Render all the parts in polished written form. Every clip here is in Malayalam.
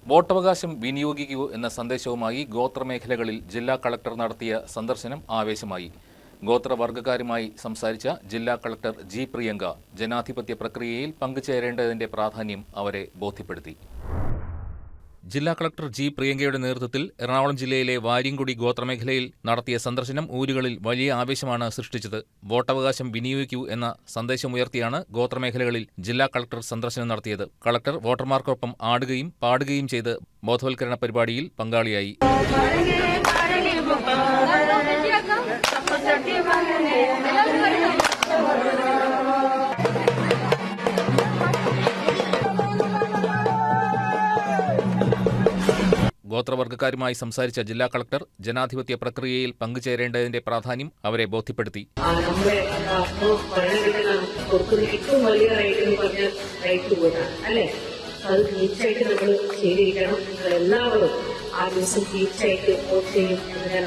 വോട്ടവകാശം വിനിയോഗിക്കൂ എന്ന സന്ദേശവുമായി ഗോത്രമേഖലകളിൽ ജില്ലാ കളക്ടർ നടത്തിയ സന്ദർശനം ആവേശമായി. ഗോത്രവർഗ്ഗക്കാരുമായി സംസാരിച്ച ജില്ലാ കളക്ടർ ജി പ്രിയങ്ക ജനാധിപത്യ പ്രക്രിയയിൽ പങ്കുചേരേണ്ടതിന്റെ പ്രാധാന്യം അവരെ ബോധ്യപ്പെടുത്തി. ജില്ലാ കളക്ടർ ജി പ്രിയങ്കയുടെ നേതൃത്വത്തിൽ എറണാകുളം ജില്ലയിലെ വാര്യംകുടി ഗോത്രമേഖലയിൽ നടത്തിയ സന്ദർശനം ഊരുകളിൽ വലിയ ആവേശമാണ് സൃഷ്ടിച്ചത്. വോട്ടവകാശം വിനിയോഗിക്കൂ എന്ന സന്ദേശമുയർത്തിയാണ് ഗോത്രമേഖലകളിൽ ജില്ലാ കളക്ടർ സന്ദർശനം നടത്തിയത്. കളക്ടർ വോട്ടർമാർക്കൊപ്പം ആടുകയും പാടുകയും ചെയ്ത് ബോധവൽക്കരണ പരിപാടിയിൽ പങ്കാളിയായി. ഗോത്രവർഗ്ഗക്കാരുമായി സംസാരിച്ച ജില്ലാ കളക്ടർ ജനാധിപത്യ പ്രക്രിയയിൽ പങ്കുചേരേണ്ടതിന്റെ പ്രാധാന്യം അവരെ ബോധ്യപ്പെടുത്തി. അത് തീർച്ചയായിട്ടും നമ്മൾ ചെയ്തിരിക്കണം. നിങ്ങൾ എല്ലാവരും ആ ദിവസം തീർച്ചയായിട്ടും വോട്ട് ചെയ്യും എന്ന് ഞാൻ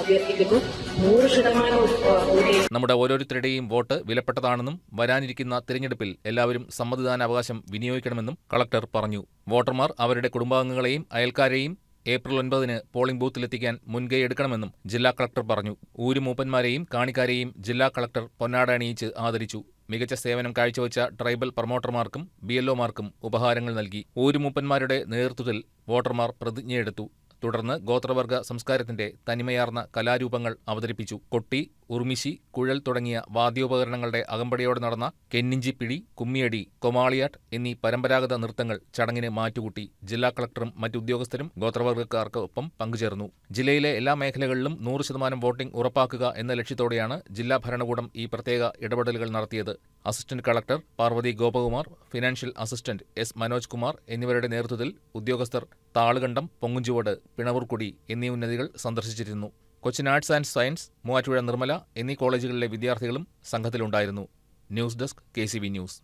അഭ്യർത്ഥിക്കുന്നു. 100% നമ്മുടെ ഓരോരുത്തരുടെയും വോട്ട് വിലപ്പെട്ടതാണെന്നും വരാനിരിക്കുന്ന തിരഞ്ഞെടുപ്പിൽ എല്ലാവരും സമ്മതിദാനാവകാശം വിനിയോഗിക്കണമെന്നും കളക്ടർ പറഞ്ഞു. വോട്ടർമാർ അവരുടെ കുടുംബാംഗങ്ങളെയും അയൽക്കാരെയും ഏപ്രിൽ 9 പോളിംഗ് ബൂത്തിലെത്തിക്കാൻ മുൻകൈ എടുക്കണമെന്നും ജില്ലാ കളക്ടർ പറഞ്ഞു. ഊരുമൂപ്പന്മാരെയും കാണിക്കാരെയും ജില്ലാ കളക്ടർ പൊന്നാട അണിയിച്ച് ആദരിച്ചു. മികച്ച സേവനം കാഴ്ചവെച്ച ട്രൈബൽ പ്രൊമോട്ടർമാർക്കും BLOമാർക്കും ഉപഹാരങ്ങൾ നൽകി. ഊരുമൂപ്പന്മാരുടെ നേതൃത്വത്തിൽ വോട്ടർമാർ പ്രതിജ്ഞയെടുത്തു. തുടർന്ന് ഗോത്രവർഗ സംസ്കാരത്തിന്റെ തനിമയാർന്ന കലാരൂപങ്ങൾ അവതരിപ്പിച്ചു. കൊട്ടി, ഉർമിശി, കുഴൽ തുടങ്ങിയ വാദ്യോപകരണങ്ങളുടെ അകമ്പടിയോടെ നടന്ന കെന്നിഞ്ചിപ്പിടി, കുമ്മിയടി, കൊമാളിയാട്ട് എന്നീ പരമ്പരാഗത നൃത്തങ്ങൾ ചടങ്ങിന് മാറ്റുകൂട്ടി. ജില്ലാ കളക്ടറും മറ്റുദ്യോഗസ്ഥരും ഗോത്രവർഗ്ഗക്കാർക്ക് ഒപ്പം പങ്കുചേർന്നു. ജില്ലയിലെ എല്ലാ മേഖലകളിലും 100% വോട്ടിംഗ് ഉറപ്പാക്കുക എന്ന ലക്ഷ്യത്തോടെയാണ് ജില്ലാ ഭരണകൂടം ഈ പ്രത്യേക ഇടപെടലുകൾ നടത്തിയത്. Assistant collector Parvathy Gopakumar, financial assistant S Manoj Kumar എന്നിവരുടെ നേതൃത്വത്തിൽ ഉദ്യോഗസ്ഥർ താളുകണ്ടം, പൊങ്ങുംചുവട്, പിണവൂർക്കുടി എന്നീ ഉന്നതികൾ സന്ദർശിച്ചിരുന്നു. Cochin arts and science, Muvattupuzha Nirmala എന്നീ കോളേജുകളിലെ വിദ്യാർത്ഥികളും സംഘത്തിലുണ്ടായിരുന്നു. News desk KCB news.